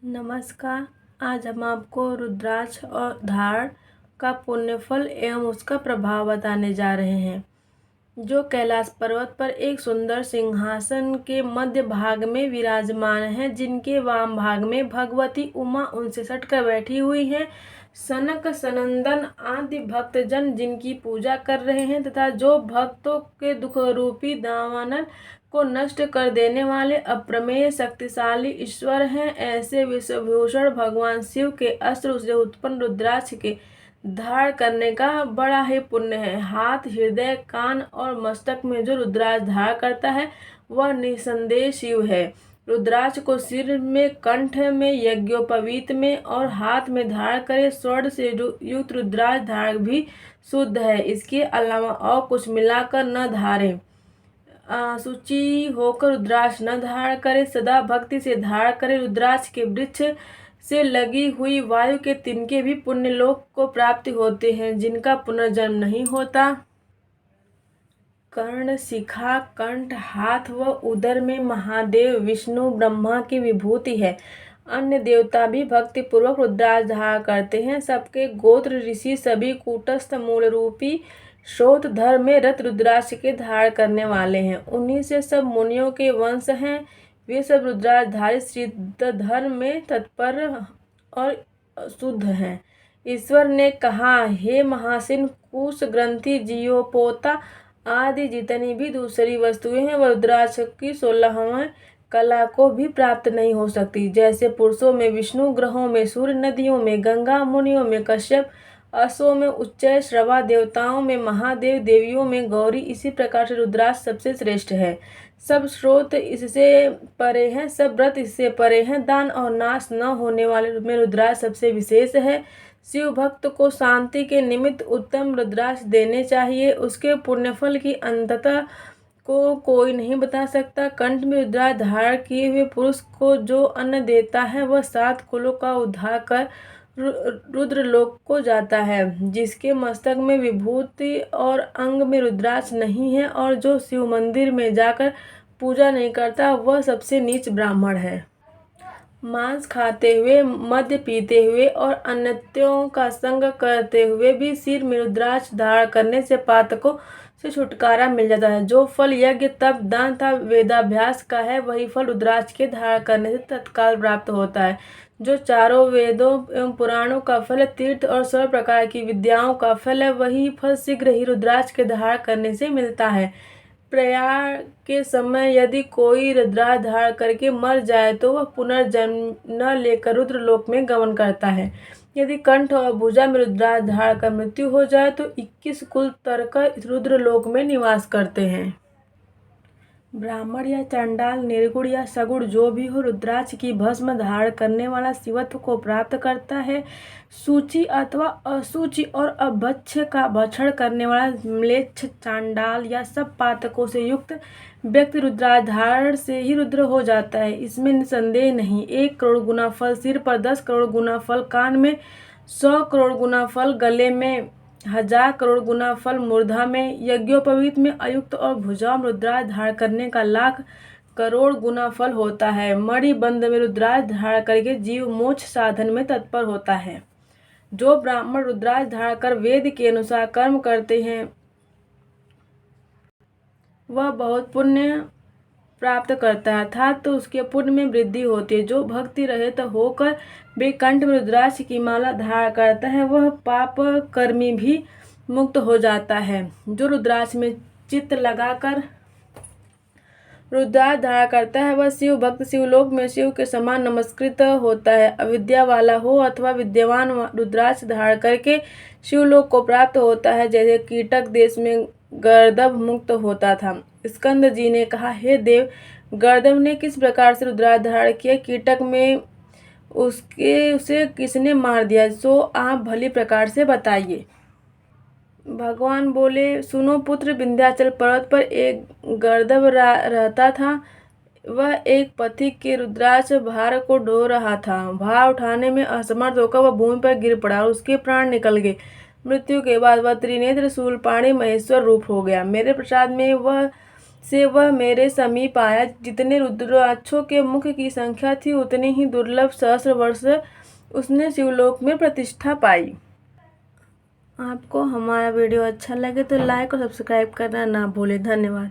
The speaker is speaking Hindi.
नमस्कार। आज हम आपको रुद्राक्ष और धारण का पुण्यफल एवं उसका प्रभाव बताने जा रहे हैं। जो कैलाश पर्वत पर एक सुंदर सिंहासन के मध्य भाग में विराजमान है, जिनके वाम भाग में भगवती उमा उनसे सटकर बैठी हुई हैं। सनक सनंदन आदि भक्तजन जिनकी पूजा कर रहे हैं तथा जो भक्तों के दुख रूपी दावानल को नष्ट कर देने वाले अप्रमेय शक्तिशाली ईश्वर हैं, ऐसे विश्वभूषण भगवान शिव के अस्त्र से उत्पन्न रुद्राक्ष के धारण करने का बड़ा ही पुण्य है। हाथ, हृदय, कान और मस्तक में जो रुद्राक्ष धारण करता है वह निसंदेह शिव है। रुद्राक्ष को सिर में, कंठ में, यज्ञोपवीत में और हाथ में धारण करे। स्वर्ण से युक्त रुद्राक्ष धारण भी शुद्ध है। इसके अलावा और कुछ मिलाकर न धारे। शुचि होकर रुद्राक्ष न धारण करे। सदा भक्ति से धारण करे। रुद्राक्ष के वृक्ष से लगी हुई वायु के तिनके भी पुण्य लोक को प्राप्ति होते हैं, जिनका पुनर्जन्म नहीं होता। कर्ण, शिखा, कंठ, हाथ व उदर में महादेव, विष्णु, ब्रह्मा की विभूति है। अन्य देवता भी भक्ति पूर्वक रुद्राक्ष धारण करते हैं। सबके गोत्र ऋषि सभी कूटस्थ मूल रूपी श्रोत धर्म में रत रुद्राक्ष के धारण करने वाले हैं। उन्हीं से सब मुनियों के वंश हैं। वे सब रुद्राक्षधारी सिद्ध धर्म में तत्पर और शुद्ध हैं। ईश्वर ने कहा, हे महासिन, कुश, ग्रंथि, जीवपोता आदि जितनी भी दूसरी वस्तुएं हैं वह रुद्राक्ष की 16वें कला को भी प्राप्त नहीं हो सकती। जैसे पुरुषों में विष्णु, ग्रहों में सूर्य, नदियों में गंगा, मुनियों में कश्यप, असुरों में उच्चय, श्रवा, देवताओं में महादेव, देवियों में गौरी, इसी प्रकार से रुद्राक्ष सबसे श्रेष्ठ है। सब स्रोत इससे परे हैं, सब व्रत इससे परे हैं। दान और नाश न होने वाले में रुद्राक्ष सबसे विशेष है। शिव भक्त को शांति के निमित्त उत्तम रुद्राक्ष देने चाहिए। उसके पुण्यफल की अनंतता को कोई नहीं बता सकता। कंठ में रुद्राक्ष धारण किए हुए पुरुष को जो अन्न देता है वह 7 कुलों का उद्धार कर रुद्रलोक को जाता है। जिसके मस्तक में विभूति और अंग में रुद्राक्ष नहीं है और जो शिव मंदिर में जाकर पूजा नहीं करता वह सबसे नीच ब्राह्मण है। मांस खाते हुए, मद्य पीते हुए और अन्यत्यों का संग करते हुए भी सिर में रुद्राक्ष धारण करने से पातकों से छुटकारा मिल जाता है। जो फल यज्ञ, तप, दान तथा वेदाभ्यास का है वही फल रुद्राक्ष के धारण करने से तत्काल प्राप्त होता है। जो चारों वेदों एवं पुराणों का फल, तीर्थ और सर्व प्रकार की विद्याओं का फल है, वही फल शीघ्र ही रुद्राक्ष के धारण करने से मिलता है। प्रयाण के समय यदि कोई रुद्राक्ष धारण करके मर जाए तो वह पुनर्जन्म न लेकर रुद्रलोक में गमन करता है। यदि कंठ और भुजा में रुद्राक्ष धारण कर मृत्यु हो जाए तो 21 कुल तरकर रुद्रलोक में निवास करते हैं। ब्राह्मण या चंडाल, निर्गुण या सगुण जो भी हो, रुद्राक्ष की भस्म धारण करने वाला शिवत्व को प्राप्त करता है। सूची अथवा असूचि और अभक्ष्य का भक्षण करने वाला म्लेच्छ, चांडाल या सब पातकों से युक्त व्यक्ति रुद्राक्ष धारण से ही रुद्र हो जाता है, इसमें निसंदेह नहीं। 1 करोड़ गुना फल सिर पर, 10 करोड़ गुना फल कान में, 100 करोड़ गुना फल गले में, 1000 करोड़ गुना फल मूर्धा में, यज्ञोपवीत में अयुक्त और भुजाओं में रुद्राक्ष धारण करने का 1,00,000 करोड़ गुना फल होता है। मणिबंध में रुद्राक्ष धारण करके जीव मोक्ष साधन में तत्पर होता है। जो ब्राह्मण रुद्राक्ष धारण कर वेद के अनुसार कर्म करते हैं वह बहुत पुण्य प्राप्त करता है, अर्थात तो उसके पुण्य में वृद्धि होती है। जो भक्ति रहित होकर वे कंठ में रुद्राक्ष की माला धारण करता है वह पाप कर्मी भी मुक्त हो जाता है। जो रुद्राक्ष में चित्त लगाकर रुद्राक्ष धारण करता है वह शिव भक्त शिवलोक में शिव के समान नमस्कृत होता है। अविद्या वाला हो अथवा विद्यावान रुद्राक्ष धारण करके शिवलोक को प्राप्त होता है, जैसे कीटक देश में गर्दभ मुक्त होता था। स्कंद जी ने कहा, हे देव, गर्दभ ने किस प्रकार से रुद्राक्ष धारण किया? कीटक में उसे किसने मार दिया? सो आप भली प्रकार से बताइए। भगवान बोले, सुनो पुत्र, विंध्याचल पर्वत पर एक गर्दभ रहता था। वह एक पथिक के रुद्राक्ष भार को ढो रहा था। भार उठाने में असमर्थ होकर वह भूमि पर गिर पड़ा और उसके प्राण निकल गए। मृत्यु के बाद वह त्रिनेत्र शूलपाणी महेश्वर रूप हो गया। मेरे प्रसाद में वह से वह मेरे समीप आया। जितने रुद्राक्षों के मुख की संख्या थी उतनी ही दुर्लभ सहस्र वर्ष उसने शिवलोक में प्रतिष्ठा पाई। आपको हमारा वीडियो अच्छा लगे तो लाइक और सब्सक्राइब करना ना भूलें। धन्यवाद।